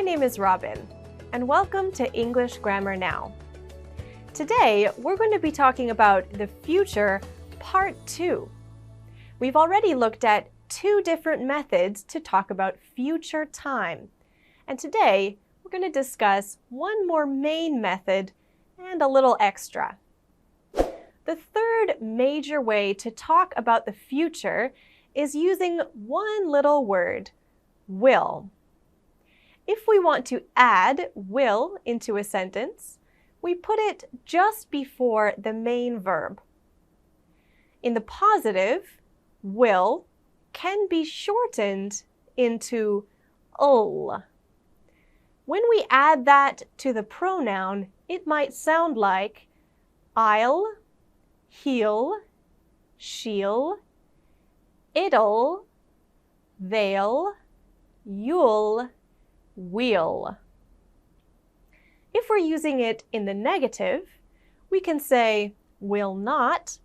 name is Robin, and welcome to English Grammar Now. Today, we're going to be talking about the future, part 2. We've already looked at 2 different methods to talk about future time, and today, we're going to discuss one more main method and a little extra. The third major way to talk about the future is using one little word, will. If we want to add will into a sentence, we put it just before the main verb. In the positive, will can be shortened into ul. When we add that to the pronoun, it might sound like I'll, he'll, she'll, it'll, they'll, you'll, we'll. If we're using it in the negative, we can say will not,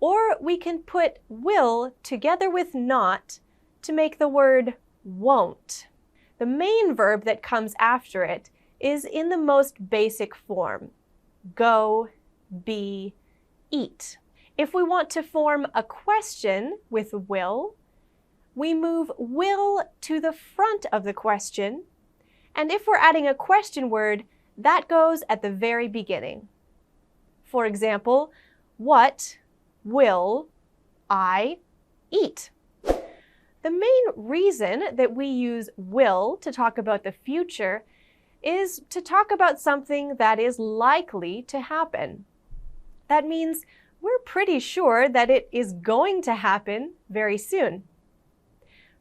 or we can put will together with not to make the word won't. The main verb that comes after it is in the most basic form, go, be, eat. If we want to form a question with will, we move will to the front of the question, and if we're adding a question word, that goes at the very beginning. For example, what will I eat? The main reason that we use will to talk about the future is to talk about something that is likely to happen. That means we're pretty sure that it is going to happen very soon.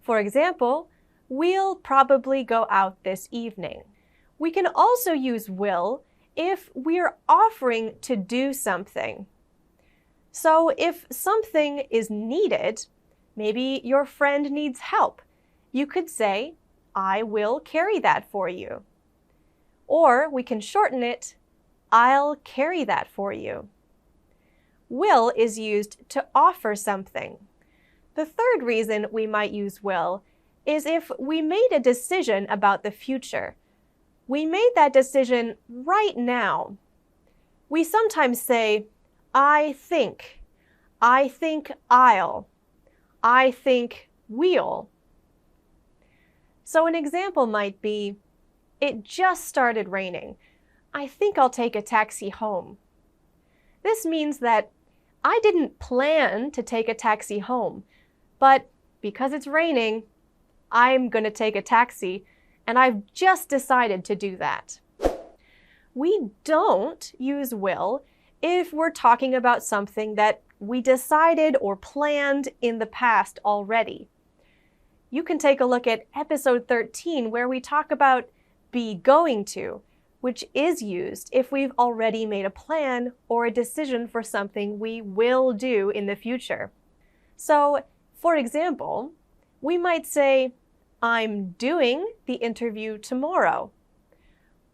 For example, we'll probably go out this evening. We can also use will if we're offering to do something. So if something is needed, maybe your friend needs help, you could say, I will carry that for you. Or we can shorten it, I'll carry that for you. Will is used to offer something. The third reason we might use will is if we made a decision about the future. We made that decision right now. We sometimes say, I think I'll, I think we'll. So an example might be, it just started raining. I think I'll take a taxi home. This means that I didn't plan to take a taxi home, but because it's raining, I'm going to take a taxi, and I've just decided to do that. We don't use will if we're talking about something that we decided or planned in the past already. You can take a look at episode 13 where we talk about be going to, which is used if we've already made a plan or a decision for something we will do in the future. So, for example, we might say, I'm doing the interview tomorrow.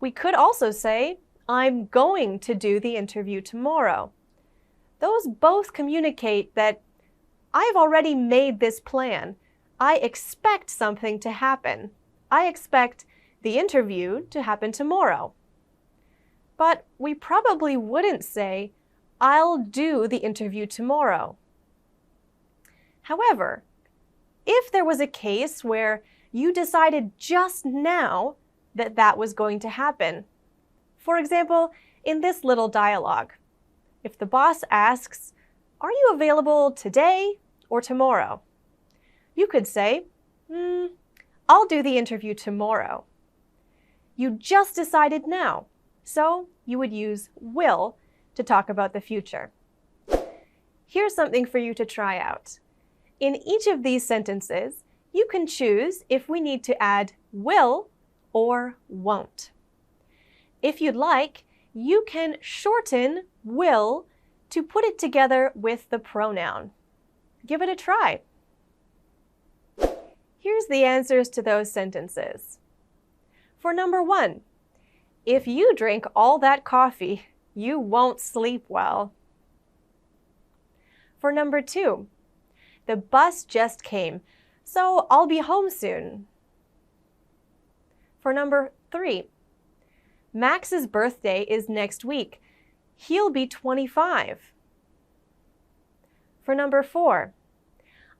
We could also say, I'm going to do the interview tomorrow. Those both communicate that I've already made this plan. I expect something to happen. I expect the interview to happen tomorrow. But we probably wouldn't say, I'll do the interview tomorrow. However, if there was a case where you decided just now that that was going to happen, for example, in this little dialogue, if the boss asks, are you available today or tomorrow? You could say, I'll do the interview tomorrow. You just decided now. So you would use will to talk about the future. Here's something for you to try out. In each of these sentences, you can choose if we need to add will or won't. If you'd like, you can shorten will to put it together with the pronoun. Give it a try. Here's the answers to those sentences. For number 1, if you drink all that coffee, you won't sleep well. For number 2, the bus just came, so I'll be home soon. For number 3, Max's birthday is next week. He'll be 25. For number 4,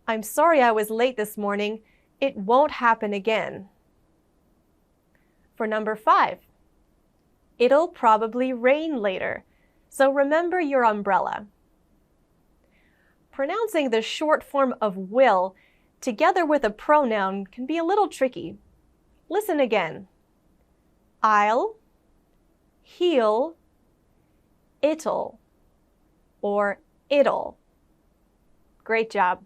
I'm sorry I was late this morning. It won't happen again. For number 5, it'll probably rain later, so remember your umbrella. Pronouncing the short form of will together with a pronoun can be a little tricky. Listen again. I'll, he'll, it'll, or it'll. Great job.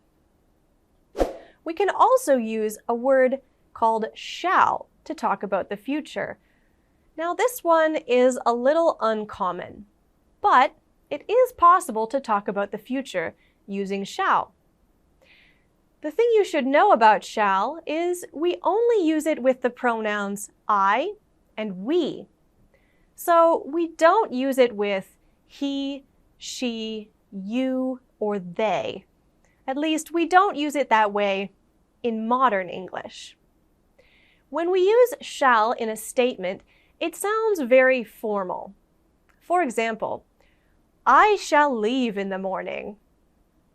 We can also use a word called shall to talk about the future. Now this one is a little uncommon, but it is possible to talk about the future using shall. The thing you should know about shall is we only use it with the pronouns I and we. So we don't use it with he, she, you, or they. At least we don't use it that way in modern English. When we use shall in a statement, it sounds very formal. For example, I shall leave in the morning.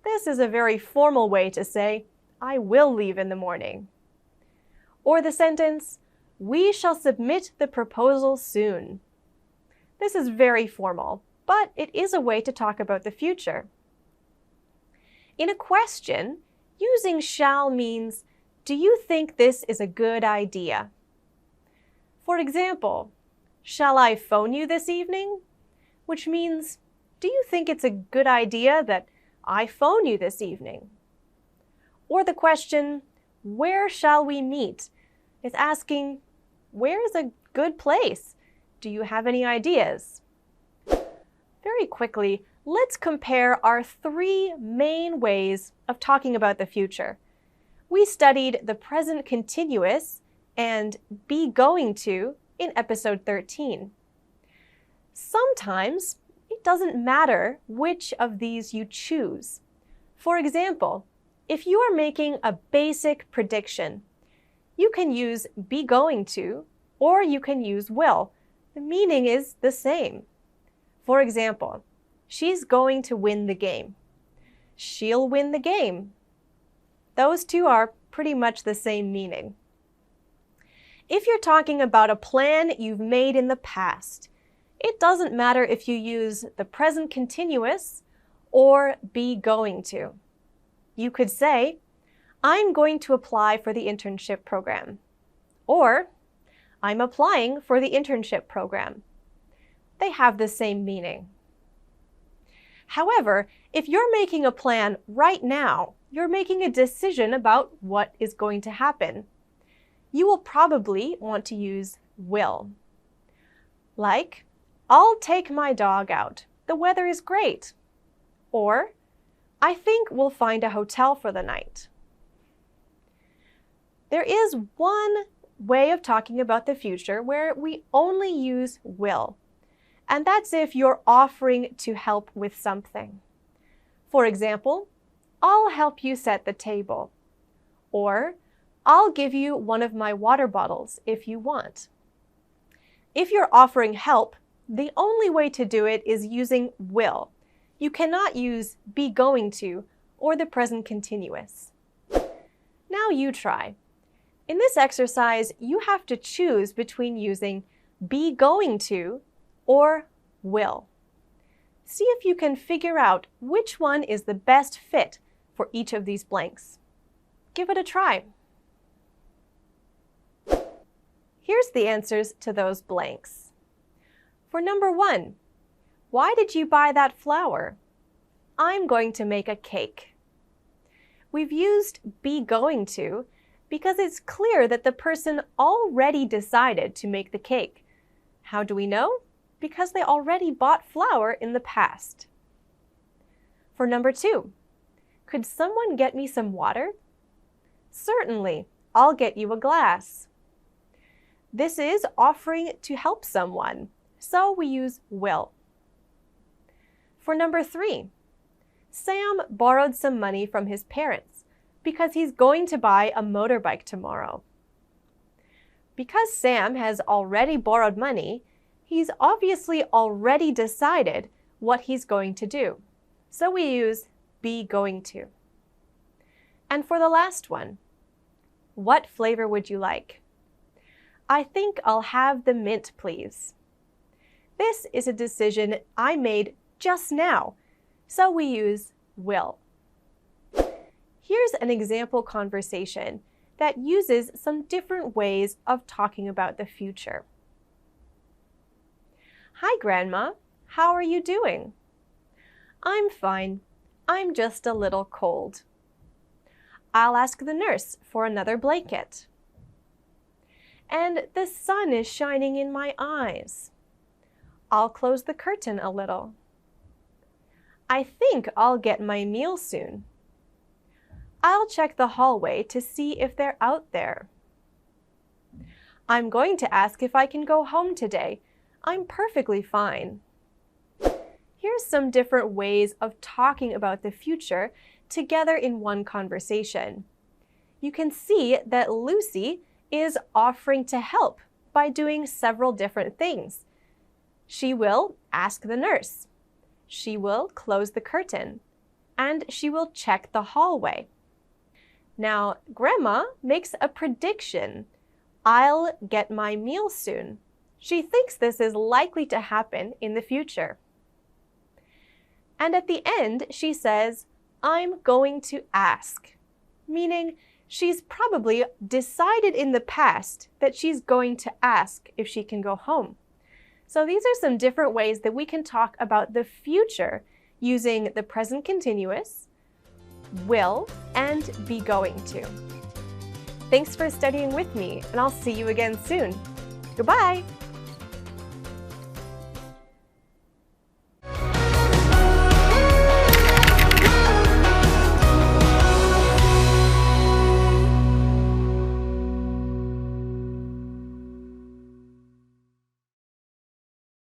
This is a very formal way to say, I will leave in the morning. Or the sentence, we shall submit the proposal soon. This is very formal, but it is a way to talk about the future. In a question, using shall means, do you think this is a good idea? For example, shall I phone you this evening? Which means, do you think it's a good idea that I phone you this evening? Or the question, where shall we meet? Is asking, where is a good place? Do you have any ideas? Very quickly, let's compare our 3 main ways of talking about the future. We studied the present continuous and be going to in episode 13. Sometimes it doesn't matter which of these you choose. For example, if you are making a basic prediction, you can use be going to or you can use will. The meaning is the same. For example, she's going to win the game. She'll win the game. Those two are pretty much the same meaning. If you're talking about a plan you've made in the past, it doesn't matter if you use the present continuous or be going to. You could say, I'm going to apply for the internship program. Or, I'm applying for the internship program. They have the same meaning. However, if you're making a plan right now, you're making a decision about what is going to happen. You will probably want to use will. Like, I'll take my dog out. The weather is great. Or, I think we'll find a hotel for the night. There is one way of talking about the future where we only use will, and that's if you're offering to help with something. For example, I'll help you set the table. Or, I'll give you one of my water bottles if you want. If you're offering help, the only way to do it is using will. You cannot use be going to or the present continuous. Now you try. In this exercise, you have to choose between using be going to or will. See if you can figure out which one is the best fit for each of these blanks. Give it a try. Here's the answers to those blanks. For number 1, why did you buy that flour? I'm going to make a cake. We've used be going to because it's clear that the person already decided to make the cake. How do we know? Because they already bought flour in the past. For number 2, could someone get me some water? Certainly, I'll get you a glass. This is offering to help someone, so we use will. For number 3, Sam borrowed some money from his parents because he's going to buy a motorbike tomorrow. Because Sam has already borrowed money, he's obviously already decided what he's going to do. So we use be going to. And for the last one, what flavor would you like? I think I'll have the mint, please. This is a decision I made just now, so we use will. Here's an example conversation that uses some different ways of talking about the future. Hi, Grandma. How are you doing? I'm fine. I'm just a little cold. I'll ask the nurse for another blanket. And the sun is shining in my eyes. I'll close the curtain a little. I think I'll get my meal soon. I'll check the hallway to see if they're out there. I'm going to ask if I can go home today. I'm perfectly fine. Here's some different ways of talking about the future together in one conversation. You can see that Lucy is offering to help by doing several different things. She will ask the nurse. She will close the curtain. And she will check the hallway. Now, Grandma makes a prediction. I'll get my meal soon. She thinks this is likely to happen in the future. And at the end, she says, I'm going to ask, meaning she's probably decided in the past that she's going to ask if she can go home. So these are some different ways that we can talk about the future using the present continuous, will, and be going to. Thanks for studying with me, and I'll see you again soon. Goodbye!